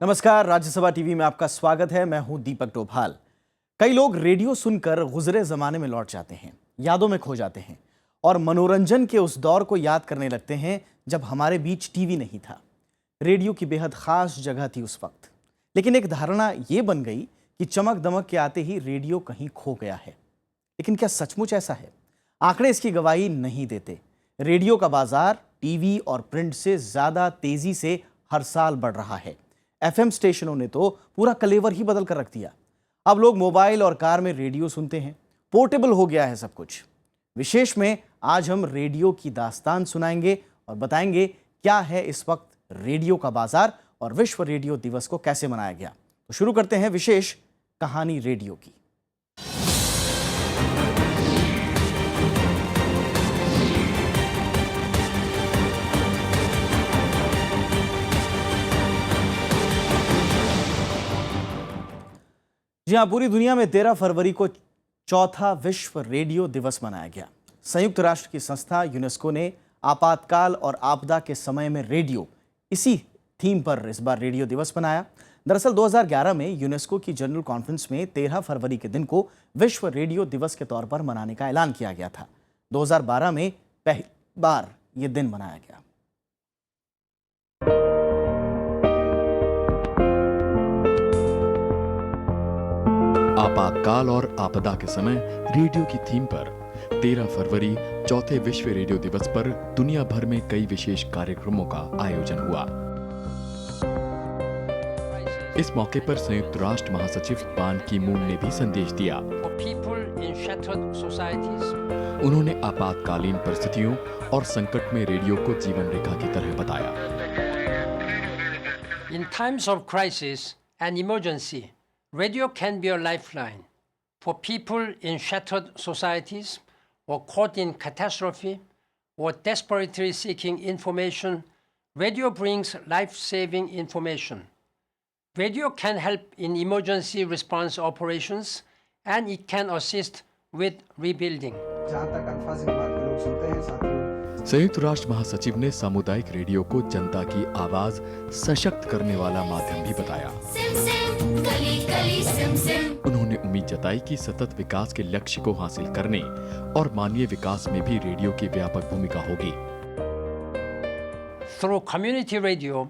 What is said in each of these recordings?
नमस्कार, राज्यसभा टीवी में आपका स्वागत है। मैं हूं दीपक डोभाल। कई लोग रेडियो सुनकर गुजरे जमाने में लौट जाते हैं, यादों में खो जाते हैं और मनोरंजन के उस दौर को याद करने लगते हैं जब हमारे बीच टीवी नहीं था। रेडियो की बेहद खास जगह थी उस वक्त, लेकिन एक धारणा ये बन गई कि चमक दमक के आते ही रेडियो कहीं खो गया है। लेकिन क्या सचमुच ऐसा है? आंकड़े इसकी गवाही नहीं देते। रेडियो का बाजार टीवी और प्रिंट से ज्यादा तेजी से हर साल बढ़ रहा है। एफएम स्टेशनों ने तो पूरा कलेवर ही बदल कर रख दिया। अब लोग मोबाइल और कार में रेडियो सुनते हैं। पोर्टेबल हो गया है सब कुछ। विशेष में आज हम रेडियो की दास्तान सुनाएंगे और बताएंगे क्या है इस वक्त रेडियो का बाजार और विश्व रेडियो दिवस को कैसे मनाया गया। तो शुरू करते हैं विशेष कहानी रेडियो की। जी हाँ, पूरी दुनिया में 13 फरवरी को चौथा विश्व रेडियो दिवस मनाया गया। संयुक्त राष्ट्र की संस्था यूनेस्को ने आपातकाल और आपदा के समय में रेडियो, इसी थीम पर इस बार रेडियो दिवस मनाया। दरअसल 2011 में यूनेस्को की जनरल कॉन्फ्रेंस में 13 फरवरी के दिन को विश्व रेडियो दिवस के तौर पर मनाने का ऐलान किया गया था। 2012 में पहली बार ये दिन मनाया गया। आपातकाल और आपदा के समय रेडियो की थीम पर 13 फरवरी चौथे विश्व रेडियो दिवस पर दुनिया भर में कई विशेष कार्यक्रमों का आयोजन हुआ। इस मौके पर संयुक्त राष्ट्र महासचिव बान की मून ने भी संदेश दिया। उन्होंने आपातकालीन परिस्थितियों और संकट में रेडियो को जीवन रेखा की तरह बताया। In times of crisis and emergency, radio can be a lifeline for people in shattered societies or caught in catastrophe or desperately seeking information. Radio brings life-saving information. Radio can help in emergency response operations and it can assist with rebuilding. संयुक्त राष्ट्र महासचिव ने सामुदायिक radio को जनता की आवाज सशक्त करने वाला माध्यम भी बताया। उन्होंने उम्मीद जताई कि सतत विकास के लक्ष्य को हासिल करने और मानवीय विकास में भी रेडियो की व्यापक भूमिका होगी। Through community radio,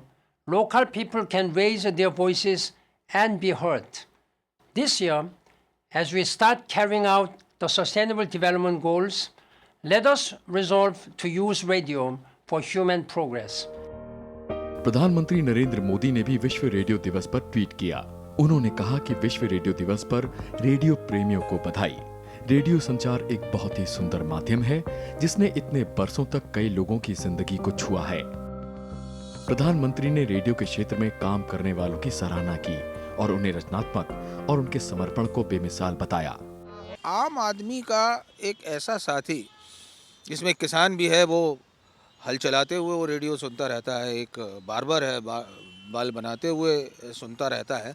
local people can raise their voices and be heard. This year, as we start carrying out the Sustainable Development Goals, let us resolve to use radio for human progress. प्रधानमंत्री नरेंद्र मोदी ने भी विश्व radio दिवस पर tweet किया। उन्होंने कहा कि विश्व रेडियो दिवस पर रेडियो प्रेमियों को बधाई। रेडियो संचार एक बहुत ही सुंदर माध्यम है जिसने इतने बरसों तक कई लोगों की जिंदगी को छुआ है। प्रधानमंत्री ने रेडियो के क्षेत्र में काम करने वालों की सराहना की और उन्हें रचनात्मक और उनके समर्पण को बेमिसाल बताया। आम आदमी का एक ऐसा साथी जिसमें किसान भी है, वो हल चलाते हुए वो रेडियो सुनता रहता है। एक बार्बर है, बाल बनाते हुए सुनता रहता है।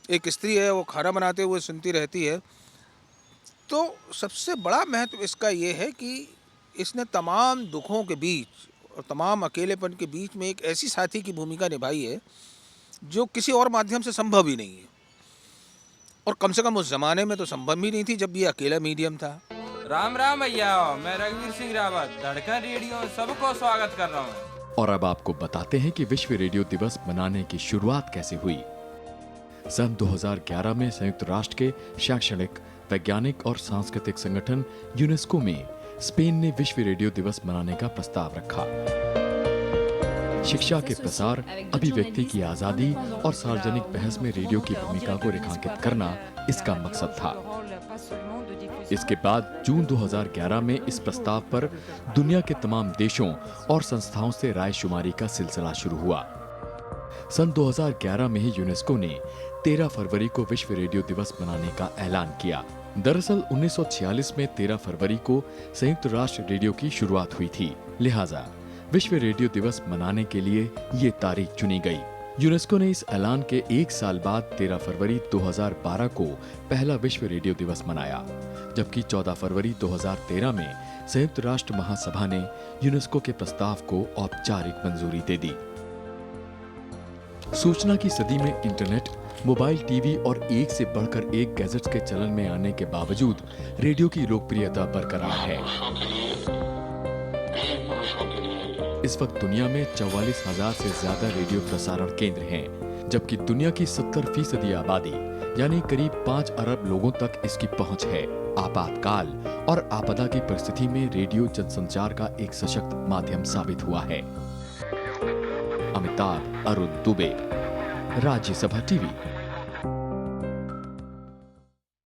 एक स्त्री है, वो खाना बनाते हुए सुनती रहती है। तो सबसे बड़ा महत्व इसका ये है कि इसने तमाम दुखों के बीच और तमाम अकेलेपन के बीच में एक ऐसी साथी की भूमिका निभाई है जो किसी और माध्यम से संभव ही नहीं है। और कम से कम उस जमाने में तो संभव ही नहीं थी जब ये अकेला मीडियम था। राम राम भैया, मैं रघुवीर सिंह रावत धड़कन रेडियो सबको स्वागत कर रहा हूँ। और अब आपको बताते हैं कि विश्व रेडियो दिवस मनाने की शुरुआत कैसे हुई। सन 2011 में संयुक्त राष्ट्र के शैक्षणिक, वैज्ञानिक और सांस्कृतिक संगठन यूनेस्को में स्पेन ने विश्व रेडियो दिवस मनाने का प्रस्ताव रखा। शिक्षा के प्रसार, अभिव्यक्ति की आजादी और सार्वजनिक बहस में रेडियो की भूमिका को रेखांकित करना इसका मकसद था। इसके बाद जून 2011 में इस प्रस्ताव पर दुनिया के तमाम देशों और संस्थाओं से रायशुमारी का सिलसिला शुरू हुआ। सन 2011 में ही यूनेस्को ने 13 फरवरी को विश्व रेडियो दिवस मनाने का ऐलान किया। दरअसल 1946 में 13 फरवरी को संयुक्त राष्ट्र रेडियो की शुरुआत हुई थी, लिहाजा विश्व रेडियो दिवस मनाने के लिए ये तारीख चुनी गई। यूनेस्को ने इस ऐलान के एक साल बाद 13 फरवरी 2012 को पहला विश्व रेडियो दिवस मनाया, जबकि 14 फरवरी 2013 में संयुक्त राष्ट्र महासभा ने यूनेस्को के प्रस्ताव को औपचारिक मंजूरी दे दी। सूचना की सदी में इंटरनेट, मोबाइल, टीवी और एक से बढ़कर एक गैजेट्स के चलन में आने के बावजूद रेडियो की लोकप्रियता बरकरार है। इस वक्त दुनिया में 44,000 से ज्यादा रेडियो प्रसारण केंद्र हैं, जबकि दुनिया की 70% आबादी यानी करीब 5 अरब लोगों तक इसकी पहुंच है। आपातकाल और आपदा की परिस्थिति में रेडियो जनसंचार का एक सशक्त माध्यम साबित हुआ है। अमिताभ अरुण दुबे, राज्यसभा टीवी।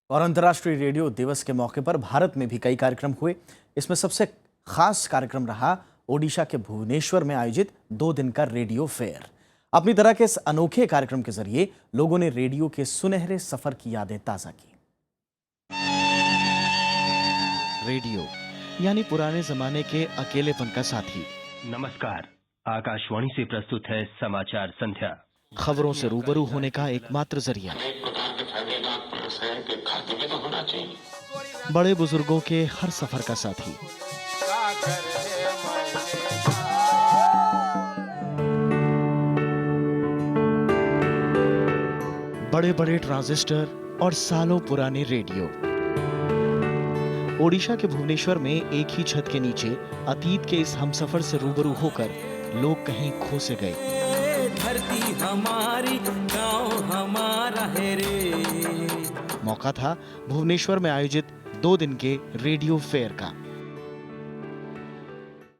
और अंतर्राष्ट्रीय रेडियो दिवस के मौके पर भारत में भी कई कार्यक्रम हुए। इसमें सबसे खास कार्यक्रम रहा ओडिशा के भुवनेश्वर में आयोजित 2 दिन का रेडियो फेयर। अपनी तरह के इस अनोखे कार्यक्रम के जरिए लोगों ने रेडियो के सुनहरे सफर की यादें ताजा की। रेडियो यानी पुराने जमाने के अकेलेपन का साथी। नमस्कार, आकाशवाणी से प्रस्तुत है समाचार संध्या। खबरों से रूबरू होने का एकमात्र जरिया। बड़े बुजुर्गों के हर सफर का साथी। बड़े बड़े ट्रांजिस्टर और सालों पुराने रेडियो। ओडिशा के भुवनेश्वर में एक ही छत के नीचे अतीत के इस हमसफर से रूबरू होकर लोग कहीं खो से गए। धरती हमारी, गांव हमारा है रे। मौका था भुवनेश्वर में आयोजित 2 दिन के रेडियो फेयर का।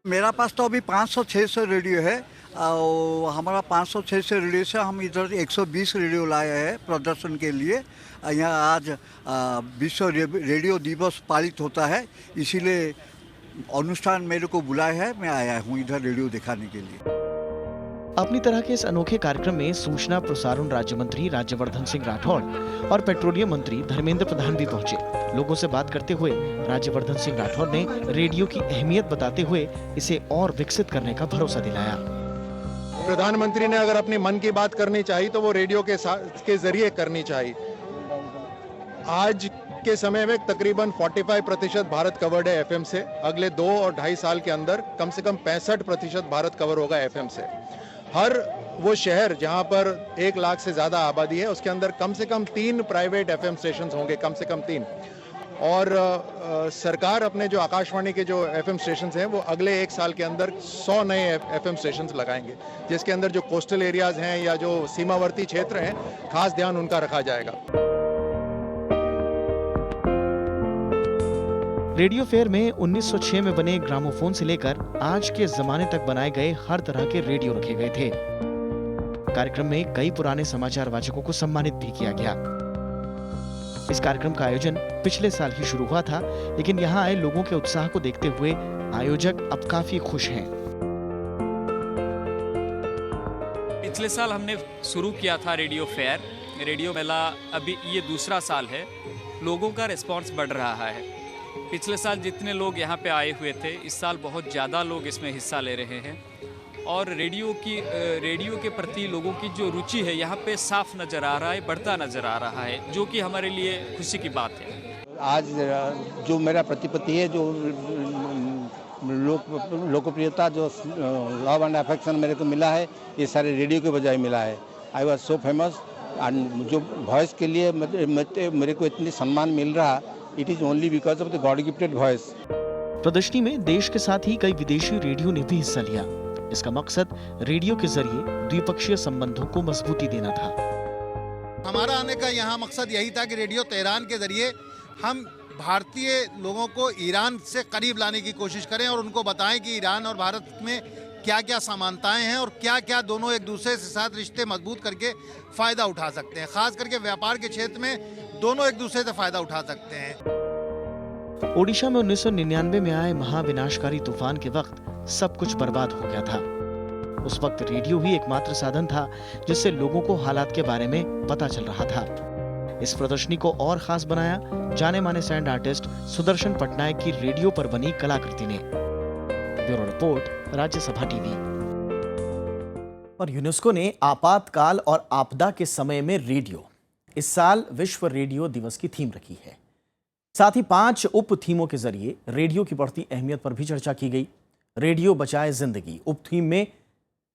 मेरा पास तो अभी 500-600 रेडियो है और हमारा 500-600 रेडियो से हम इधर 120 रेडियो लाए हैं प्रदर्शन के लिए। यहाँ आज विश्व रेडियो दिवस पालित होता है, इसीलिए अनुष्ठान मेरे को बुलाया है। मैं आया हूँ इधर रेडियो दिखाने के लिए। अपनी तरह के इस अनोखे कार्यक्रम में सूचना प्रसारण राज्य मंत्री राज्यवर्धन सिंह राठौड़ और पेट्रोलियम मंत्री धर्मेंद्र प्रधान भी पहुंचे। लोगों से बात करते हुए राज्यवर्धन सिंह राठौड़ ने रेडियो की अहमियत बताते हुए इसे और विकसित करने का भरोसा दिलाया। प्रधानमंत्री ने अगर अपनी मन की बात करनी चाहिए तो वो रेडियो के जरिए करनी चाहिए। आज के समय में तकरीबन 45% भारत कवर्ड है एफएम से। अगले 2 और 2.5 साल के अंदर कम से कम 65% भारत कवर होगा एफएम से। हर वो शहर जहां पर 1 लाख से ज्यादा आबादी है उसके अंदर कम से कम 3 प्राइवेट एफएम स्टेशन होंगे, कम से कम 3। और सरकार अपने जो आकाशवाणी के जो एफएम स्टेशन हैं वो अगले 1 साल के अंदर 100 नए एफएम स्टेशन लगाएंगे, जिसके अंदर जो कोस्टल एरियाज हैं या जो सीमावर्ती क्षेत्र हैं खास ध्यान उनका रखा जाएगा। रेडियो फेयर में 1906 में बने ग्रामोफोन से लेकर आज के जमाने तक बनाए गए हर तरह के रेडियो रखे गए थे। कार्यक्रम में कई पुराने समाचार वाचकों को सम्मानित भी किया गया। इस कार्यक्रम का आयोजन पिछले साल ही शुरू हुआ था, लेकिन यहाँ आए लोगों के उत्साह को देखते हुए आयोजक अब काफी खुश हैं। पिछले साल हमने शुरू किया था रेडियो फेयर, रेडियो मेला। अभी ये दूसरा साल है। लोगों का रिस्पांस बढ़ रहा है। पिछले साल जितने लोग यहाँ पे आए हुए थे, इस साल बहुत ज़्यादा लोग इसमें हिस्सा ले रहे हैं। और रेडियो के प्रति लोगों की जो रुचि है यहाँ पे साफ नज़र आ रहा है, बढ़ता नज़र आ रहा है, जो कि हमारे लिए खुशी की बात है। आज जो मेरा प्रतिपत्ति है, जो लोकप्रियता, जो लव एंड अफेक्शन मेरे को मिला है, ये सारे रेडियो के बजाय मिला है। I was so famous. And जो वॉइस के लिए मेरे को इतनी सम्मान मिल रहा, it is only because of the God gifted voice. प्रदर्शनी में देश के साथ ही कई विदेशी रेडियो ने भी हिस्सा लिया। इसका मकसद रेडियो के जरिए द्विपक्षीय संबंधों को मजबूती देना था। हमारा आने का यहाँ मकसद यही था कि रेडियो तेहरान के जरिए हम भारतीय लोगों को ईरान से करीब लाने की कोशिश करें और उनको बताएं कि ईरान और भारत में क्या क्या समानताएं हैं और क्या क्या दोनों एक दूसरे के साथ रिश्ते मजबूत करके फ़ायदा उठा सकते हैं। खास करके व्यापार के क्षेत्र में दोनों एक दूसरे से फ़ायदा उठा सकते हैं। ओडिशा में 1999 में आए महाविनाशकारी तूफान के वक्त सब कुछ बर्बाद हो गया था। उस वक्त रेडियो ही एकमात्र साधन था जिससे लोगों को हालात के बारे में पता चल रहा था। इस प्रदर्शनी को और खास बनाया जाने माने साउंड आर्टिस्ट सुदर्शन पटनायक की रेडियो पर बनी कलाकृति ने। Bureau report, Rajya Sabha TV. और यूनेस्को ने आपातकाल और आपदा के समय में रेडियो, इस साल विश्व रेडियो दिवस की थीम रखी है। साथ ही 5 उप थीमों के जरिए रेडियो की बढ़ती अहमियत पर भी चर्चा की गई। रेडियो बचाए जिंदगी उप थीम में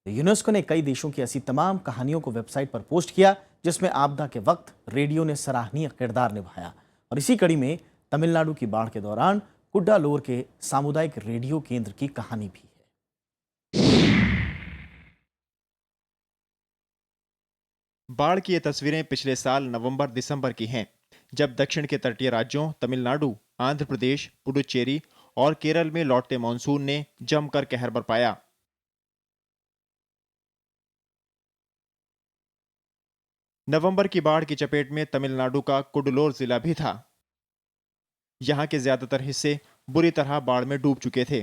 तो यूनेस्को ने कई देशों की ऐसी तमाम कहानियों को वेबसाइट पर पोस्ट किया जिसमें आपदा के वक्त रेडियो ने सराहनीय किरदार निभाया। और इसी कड़ी में तमिलनाडु की बाढ़ के दौरान कुड्डालोर के सामुदायिक रेडियो केंद्र की कहानी भी है। बाढ़ की ये तस्वीरें पिछले साल नवंबर-दिसंबर की हैं, जब दक्षिण के तटीय राज्यों तमिलनाडु, आंध्र प्रदेश, पुडुचेरी और केरल में लौटते मानसून ने जमकर कहर बरपाया। नवंबर की बाढ़ की चपेट में तमिलनाडु का कुड्डलोर जिला भी था। यहां के ज्यादातर हिस्से बुरी तरह बाढ़ में डूब चुके थे।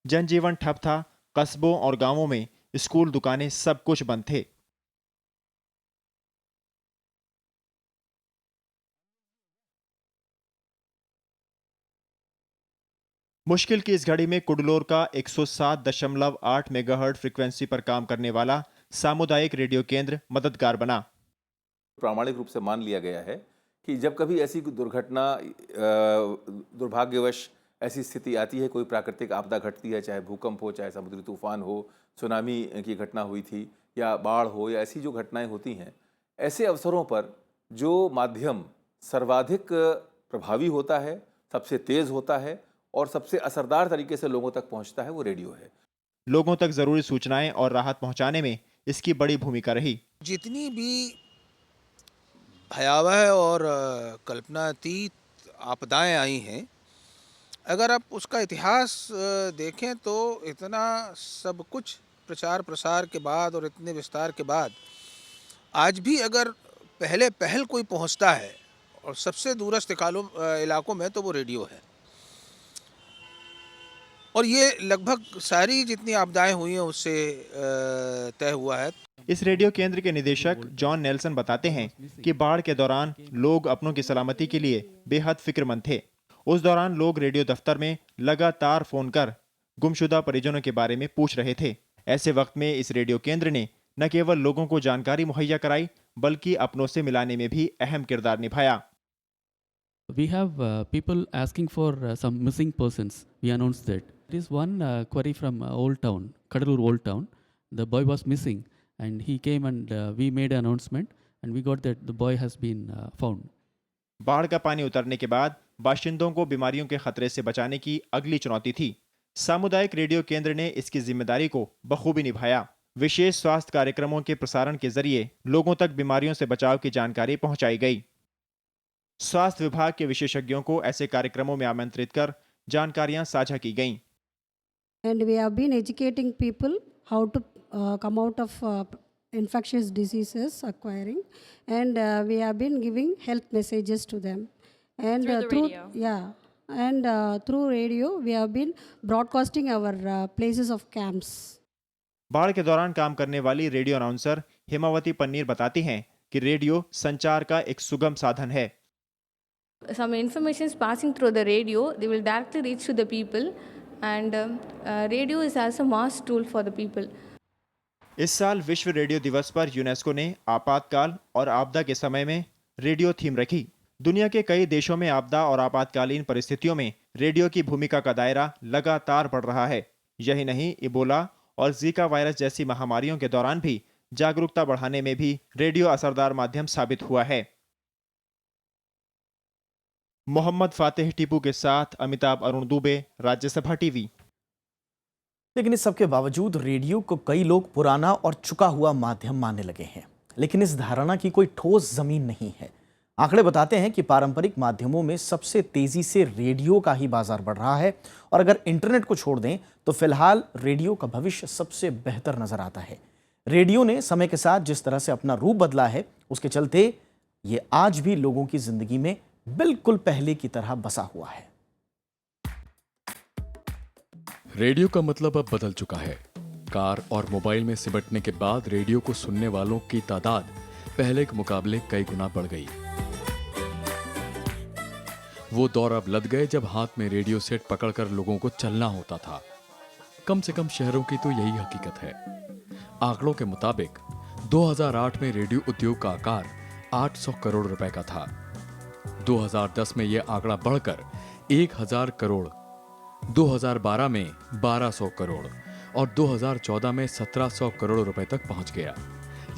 जनजीवन ठप था। कस्बों और गांवों में स्कूल, दुकानें, सब कुछ बंद थे। मुश्किल की इस घड़ी में कुड्डलोर का 107.8 मेगाहर्ट्ज फ्रीक्वेंसी पर काम करने वाला सामुदायिक रेडियो केंद्र मददगार बना। प्रामाणिक रूप से मान लिया गया है कि जब कभी ऐसी दुर्घटना, दुर्भाग्यवश ऐसी स्थिति आती है, कोई प्राकृतिक आपदा घटती है, चाहे भूकंप हो, चाहे समुद्री तूफान हो, सुनामी की घटना हुई थी, या बाढ़ हो, या ऐसी जो घटनाएं होती हैं, ऐसे अवसरों पर जो माध्यम सर्वाधिक प्रभावी होता है, सबसे तेज़ होता है और सबसे असरदार तरीके से लोगों तक पहुंचता है, वो रेडियो है। लोगों तक जरूरी सूचनाएं और राहत पहुंचाने में इसकी बड़ी भूमिका रही। जितनी भी भयावह और कल्पनातीत आपदाएं आई हैं, अगर आप उसका इतिहास देखें तो इतना सब कुछ प्रचार प्रसार के बाद और इतने विस्तार के बाद आज भी अगर पहल कोई पहुंचता है और सबसे दूरस्थ इलाकों में, तो वो रेडियो है। और ये लगभग सारी जितनी आपदाएं हुई हैं उससे तय हुआ है। इस रेडियो केंद्र के निदेशक जॉन नेल्सन बताते हैं कि बाढ़ के दौरान लोग अपनों की सलामती के लिए बेहद फिक्रमंद थे। उस दौरान लोग रेडियो दफ्तर में लगातार फोन कर गुमशुदा परिजनों के बारे में पूछ रहे थे। ऐसे वक्त में इस रेडियो केंद्र ने न केवल लोगों को जानकारी मुहैया कराई, बल्कि अपनों से मिलाने में भी अहम किरदार निभाया। We have people asking for some missing persons. We announced that. There is one query from Old Town, Kadalur Old Town. The boy was missing, and he came and we made an announcement, and we got that the boy has been found. बाढ़ का पानी उतरने के बाद बाशिंदों को बीमारियों के खतरे से बचाने की अगली चुनौती थी। सामुदायिक रेडियो केंद्र ने इसकी जिम्मेदारी को बखूबी निभाया। विशेष स्वास्थ्य कार्यक्रमों के प्रसारण के जरिए लोगों तक बीमारियों से बचाव की जानकारी पहुंचाई गई। स्वास्थ्य विभाग के विशेषज्ञों को ऐसे कार्यक्रमों में आमंत्रित कर जानकारियां साझा की गईं। And we have been educating people how to come out of infectious diseases acquiring, and we have been giving health messages to them. And through radio we have been broadcasting our places of camps. बाढ़ के दौरान काम करने वाली radio announcer Hemavati Panneer बताती हैं कि radio संचार का एक सुगम साधन है। Some information is passing through the radio, they will directly reach to the people, and radio is as a mass tool for the people. इस साल विश्व रेडियो दिवस पर यूनेस्को ने आपातकाल और आपदा के समय में रेडियो थीम रखी। दुनिया के कई देशों में आपदा और आपातकालीन परिस्थितियों में रेडियो की भूमिका का दायरा लगातार बढ़ रहा है। यही नहीं, इबोला और जीका वायरस जैसी महामारियों के दौरान भी जागरूकता बढ़ाने में भी रेडियो असरदार माध्यम साबित हुआ है। मोहम्मद फातिह टीपू के साथ अमिताभ अरुण दुबे, राज्यसभा टीवी। लेकिन इस सबके बावजूद रेडियो को कई लोग पुराना और चुका हुआ माध्यम मानने लगे हैं। लेकिन इस धारणा की कोई ठोस जमीन नहीं है। आंकड़े बताते हैं कि पारंपरिक माध्यमों में सबसे तेजी से रेडियो का ही बाजार बढ़ रहा है, और अगर इंटरनेट को छोड़ दें तो फिलहाल रेडियो का भविष्य सबसे बेहतर नजर आता है। रेडियो ने समय के साथ जिस तरह से अपना रूप बदला है, उसके चलते ये आज भी लोगों की जिंदगी में बिल्कुल पहले की तरह बसा हुआ है। रेडियो का मतलब अब बदल चुका है। कार और मोबाइल में सिमटने के बाद रेडियो को सुनने वालों की तादाद पहले के मुकाबले कई गुना बढ़ गई। वो दौर अब लद गए जब हाथ में रेडियो सेट पकड़कर लोगों को चलना होता था। कम से कम शहरों की तो यही हकीकत है। आंकड़ों के मुताबिक 2008 में रेडियो उद्योग का आकार 800 करोड़ रुपए का था। 2010 में यह आंकड़ा बढ़कर 1000 करोड़, 2012 में 1200 करोड़ और 2014 में 1700 करोड़ रुपए तक पहुंच गया।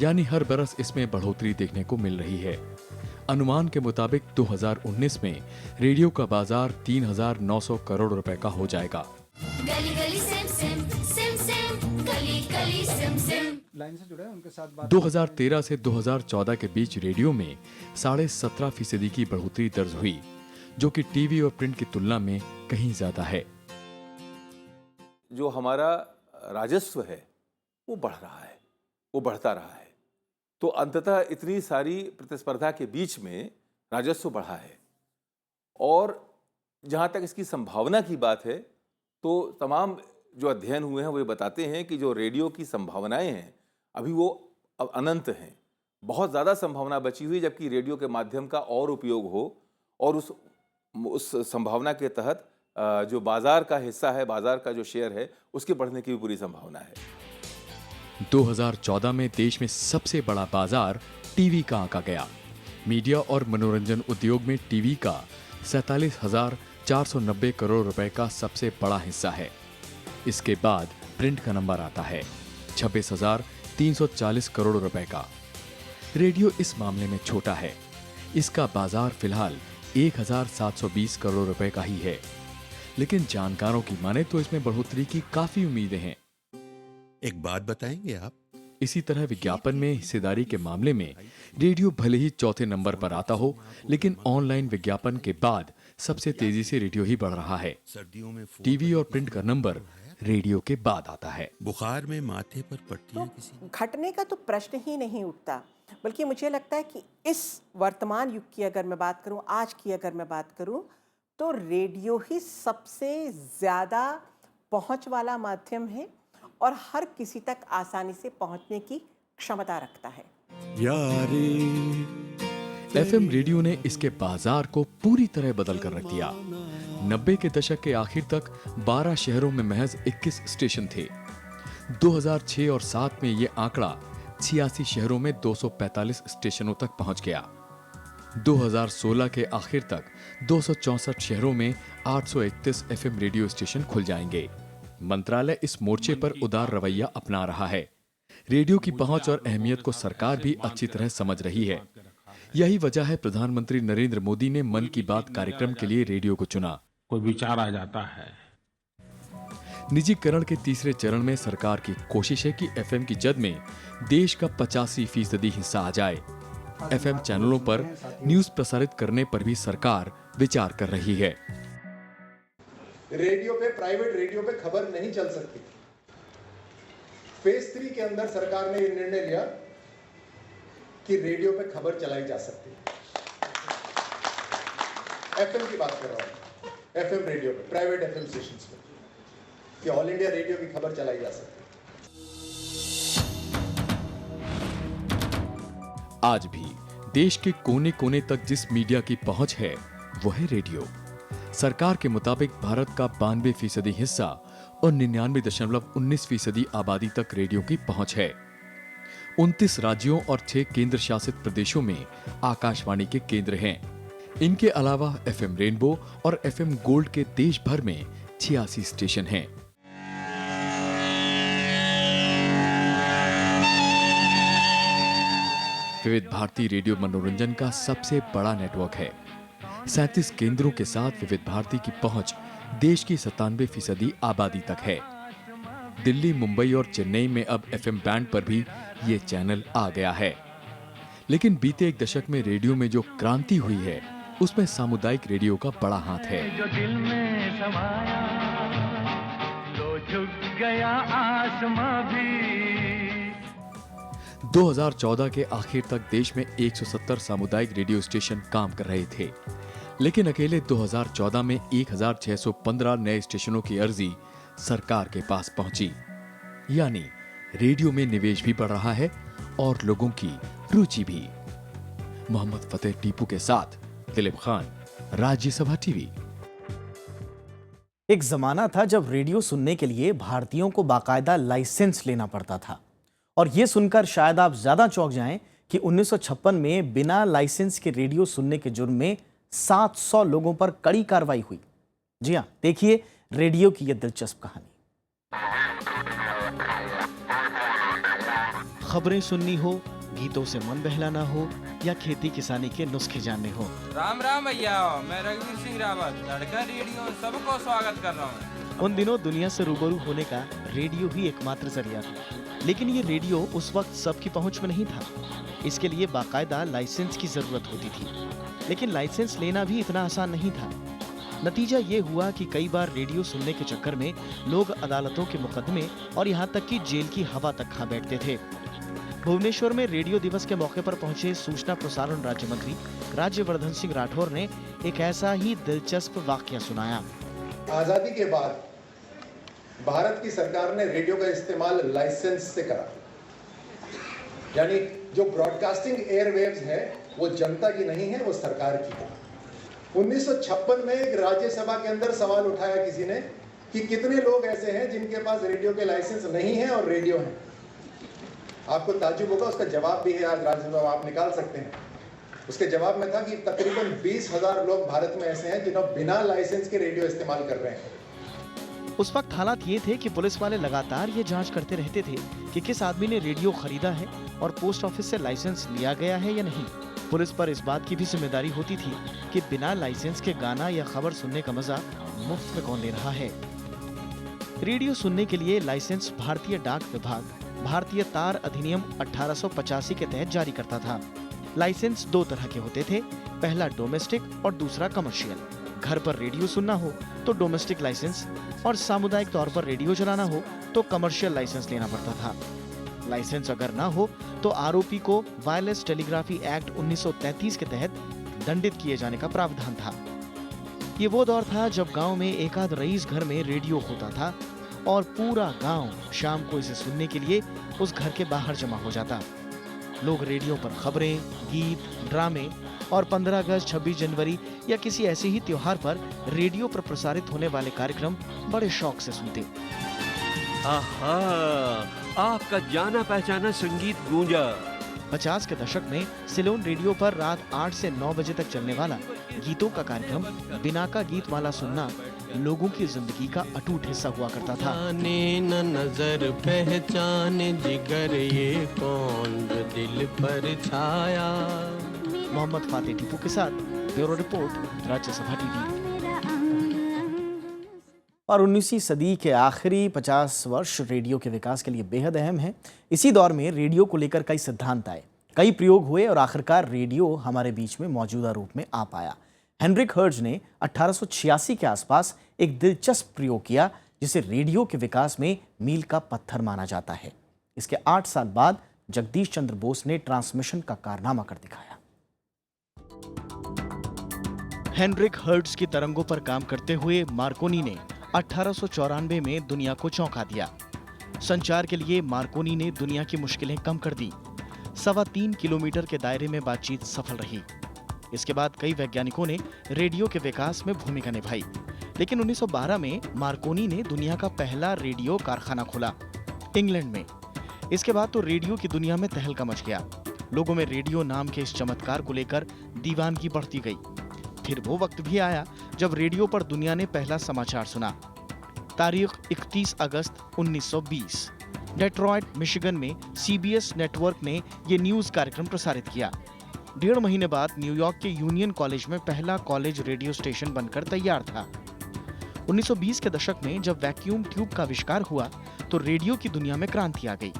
यानी हर बरस इसमें बढ़ोतरी देखने को मिल रही है। अनुमान के मुताबिक 2019 में रेडियो का बाजार 3900 करोड़ रुपए का हो जाएगा। गली गली सिम सिम सिम सिम गली गली सिम सिम। 2013 से 2014 के बीच रेडियो में 17.5% की बढ़ोतरी दर्ज हुई, जो कि टीवी और प्रिंट की तुलना में कहीं ज्यादा है। जो हमारा राजस्व है वो बढ़ रहा है, वो बढ़ता रहा है। तो अंततः इतनी सारी प्रतिस्पर्धा के बीच में राजस्व बढ़ा है। और जहाँ तक इसकी संभावना की बात है तो तमाम जो अध्ययन हुए हैं वो ये बताते हैं कि जो रेडियो की संभावनाएं हैं अभी वो अब अनंत हैं। बहुत ज़्यादा संभावना बची हुई, जबकि रेडियो के माध्यम का और उपयोग हो और उस संभावना के तहत जो बाजार का हिस्सा है, बाजार का जो शेयर है, उसके बढ़ने की भी पूरी संभावना है। 2014 में देश में सबसे बड़ा बाजार टीवी का आंका गया। मीडिया और मनोरंजन उद्योग में टीवी का 47,490 करोड़ रुपए का सबसे बड़ा हिस्सा है। इसके बाद प्रिंट का नंबर आता है 26,340 करोड़ रुपए का। रेडियो इस मामले में छोटा है। इसका बाजार फिलहाल 1,720 करोड़ रुपए का ही है, लेकिन जानकारों की माने तो इसमें बढ़ोतरी की काफी उम्मीदें हैं। एक बात बताएंगे आप? इसी तरह विज्ञापन में हिस्सेदारी के मामले में रेडियो भले ही चौथे नंबर पर आता हो, लेकिन ऑनलाइन विज्ञापन के बाद सबसे तेजी से रेडियो ही बढ़ रहा है। टीवी और प्रिंट का नंबर रेडियो के बाद आता है। बुखार में माथे पर पट्टियां तो घटने का तो प्रश्न ही नहीं उठता, बल्कि मुझे लगता है कि इस वर्तमान युग की अगर मैं बात करूं, आज की अगर मैं बात करूं, तो रेडियो ही सबसे ज़्यादा पहुंच वाला माध्यम है और हर किसी तक आसानी से पहुंचने की क्षमता रखता है। एफएम रेडियो ने इसके बाजार को पूरी तरह बदल कर रख दिया। 90 के दशक के आखिर तक 12 शहरों में महज 21 स्टेशन थे। 2006 और 7 में ये आंकड़ा 86 शहरों में 245 स्टेशनों तक पहुंच गया। 2016 के आखिर तक 264 शहरों में 831 एफएम रेडियो स्टेशन खुल जाएंगे। मंत्रालय इस मोर्चे पर उदार रवैया अपना रहा है। रेडियो की पहुंच और अहमियत को सरकार भी अच्छी तरह समझ रही है। यही वजह है प्रधानमंत्री नरेंद्र मोदी ने मन की बात कार्यक्रम के लिए रेडियो को चुना। कोई विचार आ जाता है। निजीकरण के तीसरे चरण में सरकार की कोशिश है कि एफएम की जद में देश का 85% हिस्सा आ जाए। एफएम चैनलों पर न्यूज प्रसारित करने पर भी सरकार विचार कर रही है। रेडियो पे, प्राइवेट रेडियो पे खबर नहीं चल सकती। फेज 3 के अंदर सरकार ने यह निर्णय लिया कि रेडियो पे खबर चलाई जा सकती है। एफएम की बात कर रहा हूं, एफएम रेडियो पे, प्राइवेट एफएम स्टेशंस पे, कि ऑल इंडिया रेडियो की खबर चलाई जा सकती है। आज भी देश के कोने कोने तक जिस मीडिया की पहुंच है वो है रेडियो। सरकार के मुताबिक भारत का 92% हिस्सा और 99.19% आबादी तक रेडियो की पहुंच है। 29 राज्यों और 6 केंद्र शासित प्रदेशों में आकाशवाणी के केंद्र हैं। इनके अलावा एफएम रेनबो और एफएम गोल्ड के देश भर में 86 स्टेशन हैं। विविध भारती रेडियो मनोरंजन का सबसे बड़ा नेटवर्क है। 37 केंद्रों के साथ विविध भारती की पहुंच देश की 97% आबादी तक है। दिल्ली, मुंबई और चेन्नई में अब एफएम बैंड पर भी ये चैनल आ गया है। लेकिन बीते एक दशक में रेडियो में जो क्रांति हुई है उसमें सामुदायिक रेडियो का बड़ा हाथ है। जो दिल में समाया तो झुक गया आसमां भी। 2014 के आखिर तक देश में 170 सामुदायिक रेडियो स्टेशन काम कर रहे थे, लेकिन अकेले 2014 में 1615 नए स्टेशनों की अर्जी सरकार के पास पहुंची। यानी रेडियो में निवेश भी बढ़ रहा है और लोगों की रुचि भी। मोहम्मद फतेह टीपू के साथ दिलीप खान, राज्यसभा टीवी। एक जमाना था जब रेडियो सुनने के लिए भारतीयों को बाकायदा लाइसेंस लेना पड़ता था। और यह सुनकर शायद आप ज्यादा चौंक जाएं कि 1956 में बिना लाइसेंस के रेडियो सुनने के जुर्म में 700 लोगों पर कड़ी कार्रवाई हुई। जी हां, देखिए रेडियो की यह दिलचस्प कहानी। खबरें सुननी हो, गीतों से मन बहलाना हो या खेती किसानी के नुस्खे जानने हो। राम राम भैया, मैं रघुवीर सिंह रावत धड़कन रेडियो सबको स्वागत कर रहा हूँ। उन दिनों दुनिया से रूबरू होने का रेडियो ही एकमात्र जरिया था, लेकिन ये रेडियो उस वक्त सबकी पहुंच में नहीं था। इसके लिए बाकायदा लाइसेंस की जरूरत होती थी, लेकिन लाइसेंस लेना भी इतना आसान नहीं था। नतीजा ये हुआ कि कई बार रेडियो सुनने के चक्कर में लोग अदालतों के मुकदमे और यहाँ तक कि जेल की हवा तक खा बैठते थे। भुवनेश्वर में रेडियो दिवस के मौके पर पहुंचे सूचना प्रसारण राज्य मंत्री राज्यवर्धन सिंह राठौर ने एक ऐसा ही दिलचस्प वाकया सुनाया। आजादी के बाद भारत की सरकार ने रेडियो का इस्तेमाल लाइसेंस से करा, यानी जो ब्रॉडकास्टिंग एयरवेव्स है वो जनता की नहीं है, वो सरकार की है। 1956 में एक राज्यसभा के अंदर सवाल उठाया किसी ने कि कितने लोग ऐसे हैं जिनके पास रेडियो के लाइसेंस नहीं है और रेडियो है। आपको ताज्जुब होगा, उसका जवाब भी है, आज राज्यसभा आप निकाल सकते हैं। उसके जवाब में था कि तकरीबन 20,000 लोग भारत में ऐसे हैं जिन्होंने बिना लाइसेंस के रेडियो इस्तेमाल कर रहे हैं। उस वक्त हालात ये थे कि पुलिस वाले लगातार ये जांच करते रहते थे कि किस आदमी ने रेडियो खरीदा है और पोस्ट ऑफिस से लाइसेंस लिया गया है या नहीं। पुलिस पर इस बात की भी जिम्मेदारी होती थी कि बिना लाइसेंस के गाना या खबर सुनने का मजा मुफ्त में कौन ले रहा है। रेडियो सुनने के लिए लाइसेंस भारतीय डाक विभाग भारतीय तार अधिनियम 1885 के तहत जारी करता था। लाइसेंस दो तरह के होते थे, पहला डोमेस्टिक और दूसरा कमर्शियल। घर पर रेडियो सुनना हो तो डोमेस्टिक लाइसेंस और सामुदायिक तौर पर रेडियो चलाना हो तो कमर्शियल लाइसेंस लेना पड़ता था। लाइसेंस अगर ना हो तो आरोपी को वायरलेस टेलीग्राफी एक्ट 1933 के तहत दंडित किए जाने का प्रावधान था। ये वो दौर था जब गांव में एक आध रईस घर में रेडियो होता था और पूरा गांव शाम को इसे सुनने के लिए उस घर के बाहर जमा हो जाता। लोग रेडियो पर खबरें, गीत, ड्रामे और 15 अगस्त, 26 जनवरी या किसी ऐसे ही त्योहार पर रेडियो पर प्रसारित होने वाले कार्यक्रम बड़े शौक से सुनते। आहा, आपका जाना पहचाना संगीत गूंजा। 50 के दशक में सिलोन रेडियो पर रात 8 से 9 बजे तक चलने वाला गीतों का कार्यक्रम बिना का गीत माला सुनना लोगों की जिंदगी का अटूट हिस्सा हुआ करता था। न नजर पहचाने जिगर ये कौन जो दिल पर छाया। मोहम्मद फातेह टीपू के साथ ब्यूरो रिपोर्ट, राज्यसभा टीवी। और 19वीं सदी के आखिरी 50 वर्ष रेडियो के विकास के लिए बेहद अहम हैं। इसी दौर में रेडियो को लेकर कई सिद्धांत आए, कई प्रयोग हुए और आखिरकार रेडियो हमारे बीच में मौजूदा रूप में आ पाया। हेनरिक हर्ट्ज ने 1886 के आसपास एक दिलचस्प प्रयोग किया जिसे रेडियो के विकास में मील का पत्थर माना जाता है। इसके 8 साल बाद जगदीश चंद्र बोस ने ट्रांसमिशन का कारनामा कर दिखाया। हेनरिक हर्ट्ज की तरंगों पर काम करते हुए मार्कोनी ने 1894 में दुनिया को चौंका दिया। संचार के लिए मार्कोनी ने दुनिया की मुश्किलें कम कर दी। 3.25 किलोमीटर के दायरे में बातचीत सफल रही। इसके बाद कई वैज्ञानिकों ने रेडियो के विकास में भूमिका निभाई, लेकिन 1912 में मार्कोनी ने दुनिया का पहला रेडियो कारखाना खोला इंग्लैंड में। इसके बाद तो रेडियो की दुनिया में तहलका मच गया। लोगों में रेडियो नाम के इस चमत्कार को लेकर दीवानगी बढ़ती गई। फिर वो वक्त भी आया जब रेडियो पर दुनिया ने पहला समाचार सुना। तारीख 31 अगस्त 1920, डेट्रॉयट मिशिगन में CBS नेटवर्क ने ये न्यूज कार्यक्रम प्रसारित किया। 1.5 महीने बाद न्यूयॉर्क के यूनियन कॉलेज में पहला कॉलेज रेडियो स्टेशन बनकर तैयार था। 1920 के दशक में जब वैक्यूम ट्यूब का आविष्कार हुआ तो रेडियो की दुनिया में क्रांति आ गई।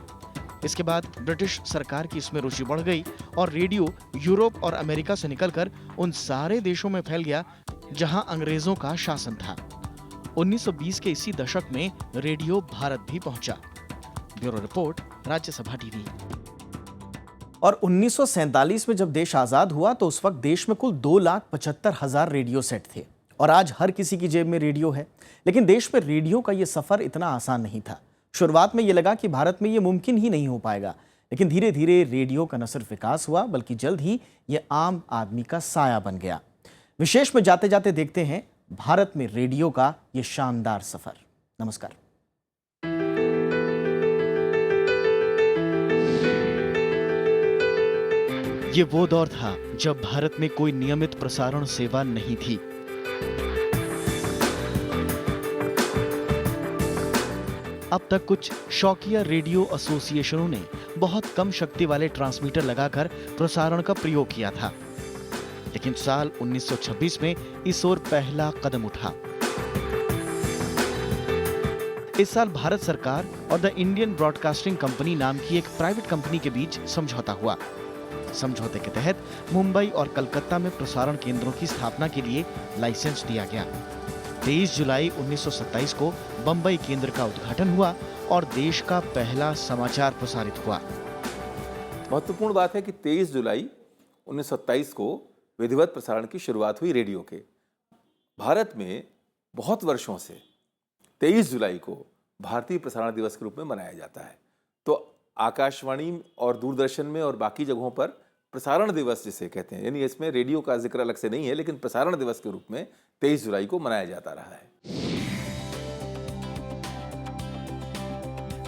इसके बाद ब्रिटिश सरकार की इसमें रुचि बढ़ गई और रेडियो यूरोप और अमेरिका से निकलकर उन सारे देशों में फैल गया जहां अंग्रेजों का शासन था। 1920 के इसी दशक में रेडियो भारत भी पहुंचा। Bureau report, Rajya Sabha TV. और 1947 में जब देश आजाद हुआ तो उस वक्त देश में कुल 2,75,000 रेडियो सेट थे और आज हर किसी की जेब में रेडियो है। लेकिन देश में रेडियो का ये सफर इतना आसान नहीं था। शुरुआत में ये लगा कि भारत में ये मुमकिन ही नहीं हो पाएगा, लेकिन धीरे धीरे रेडियो का न सिर्फ विकास हुआ बल्कि जल्द ही ये आम आदमी का साया बन गया। विशेष में जाते जाते देखते हैं भारत में रेडियो का ये शानदार सफर। नमस्कार। ये वो दौर था जब भारत में कोई नियमित प्रसारण सेवा नहीं थी। अब तक कुछ शौकिया रेडियो एसोसिएशनों ने बहुत कम शक्ति वाले ट्रांसमीटर लगाकर प्रसारण का प्रयोग किया था, लेकिन साल 1926 में इस ओर पहला कदम उठा। इस साल भारत सरकार और द इंडियन ब्रॉडकास्टिंग कंपनी नाम की एक प्राइवेट कंपनी के बीच समझौता हुआ। समझौते के तहत मुंबई और कलकत्ता में प्रसारण केंद्रों की स्थापना के लिए लाइसेंस दिया गया। 23 जुलाई 1927 को बंबई केंद्र का उद्घाटन हुआ और देश का पहला समाचार प्रसारित हुआ। महत्वपूर्ण बात है कि 23 जुलाई 1927 को विधिवत प्रसारण की शुरुआत हुई रेडियो के। भारत में बहुत वर्षों से 23 जुलाई को भारतीय प्रसारण दिवस के रूप में मनाया जाता है। तो आकाशवाणी और दूरदर्शन में और बाकी जगहों पर प्रसारण दिवस जिसे कहते हैं, यानी इसमें रेडियो का जिक्र अलग से नहीं है, लेकिन प्रसारण दिवस के रूप में 23 जुलाई को मनाया जाता रहा है।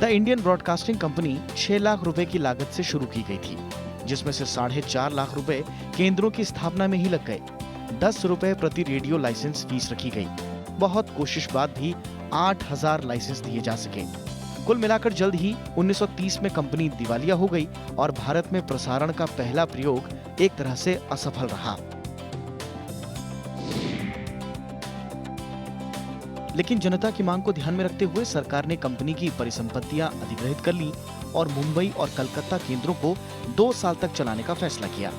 The Indian broadcasting company 6 lakh रुपए की लागत से शुरू की गई थी, जिसमें से 4.5 लाख रुपए केंद्रों की स्थापना में ही लग गए। 10 रुपए प्रति रेडियो लाइसेंस फीस रखी गई। बहुत कोशिश बाद भी 8,000 लाइसेंस दिए जा सके। कुल मिलाकर जल्द ही 1930 में कंपनी दिवालिया हो गई और भारत में प्रसारण का पहला प्रयोग एक तरह से असफल रहा। लेकिन जनता की मांग को ध्यान में रखते हुए सरकार ने कंपनी की परिसंपत्तियां अधिग्रहित कर ली और मुंबई और कलकत्ता केंद्रों को 2 साल तक चलाने का फैसला किया।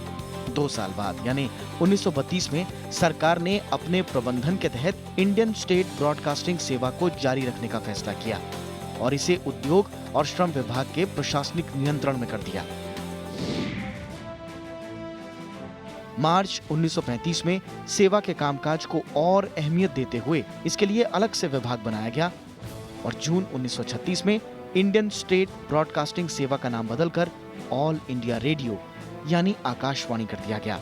2 साल बाद यानी 1932 में सरकार ने अपने प्रबंधन के तहत इंडियन स्टेट ब्रॉडकास्टिंग सेवा को जारी रखने का फैसला किया और इसे उद्योग और श्रम विभाग के प्रशासनिक नियंत्रण में कर दिया। मार्च 1935 में सेवा के कामकाज को और अहमियत देते हुए इसके लिए अलग से विभाग बनाया गया और जून 1936 में इंडियन स्टेट ब्रॉडकास्टिंग सेवा का नाम बदलकर ऑल इंडिया रेडियो यानी आकाशवाणी कर दिया गया।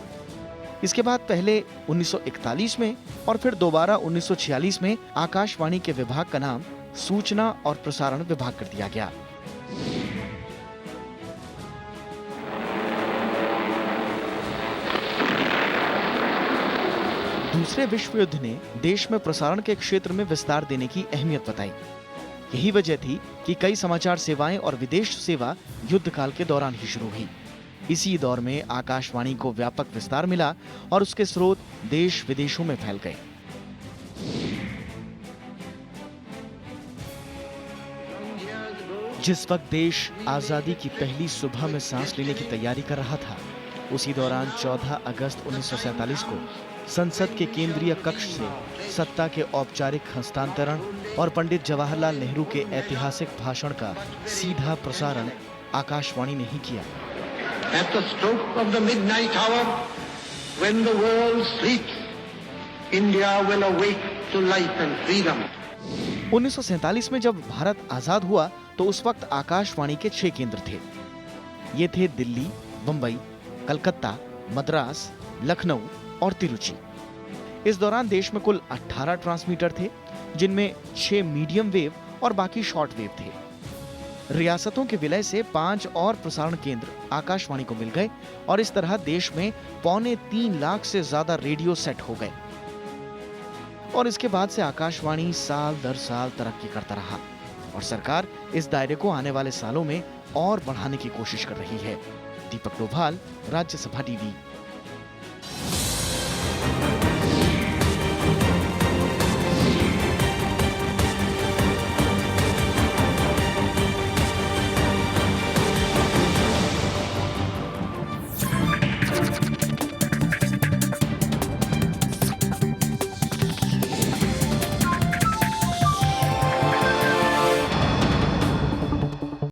इसके बाद पहले 1941 में और फिर दोबारा 1946 में आकाशवाणी के विभाग का नाम सूचना और प्रसारण विभाग कर दिया गया। दूसरे विश्व युद्ध ने देश में प्रसारण के क्षेत्र में विस्तार देने की अहमियत बताई। यही वजह थी कि कई समाचार सेवाएं और विदेश सेवा युद्ध काल के दौरान ही शुरू हुई। इसी दौर में आकाशवाणी को व्यापक विस्तार मिला और उसके स्रोत देश विदेशों में फैल गए। जिस वक्त देश आजादी की पहली सुबह में सांस लेने की तैयारी कर रहा था, उसी दौरान 14 अगस्त 1947 को संसद के केंद्रीय कक्ष से सत्ता के औपचारिक हस्तांतरण और पंडित जवाहरलाल नेहरू के ऐतिहासिक भाषण का सीधा प्रसारण आकाशवाणी ने ही किया। At the stroke of the midnight hour, when the world sleeps, India will awake to life and freedom. 1947 में जब भारत आजाद हुआ तो उस वक्त आकाशवाणी के 6 केंद्र थे। ये थे दिल्ली, बंबई, कलकत्ता, मद्रास, लखनऊ और तिरुचि। इस दौरान देश में कुल 18 ट्रांसमीटर थे, जिनमें 6 मीडियम वेव और बाकी शॉर्ट वेव थे। रियासतों के विलय से 5 और प्रसारण केंद्र आकाशवाणी को मिल गए और इस तरह देश में 3.25 लाख से ज्यादा रेडियो सेट हो गए। और इसके बाद से आकाशवाणी साल दर साल तरक्की करता रहा और सरकार इस दायरे को आने वाले सालों में और बढ़ाने की कोशिश कर रही है। दीपक डोभाल, राज्यसभा टीवी।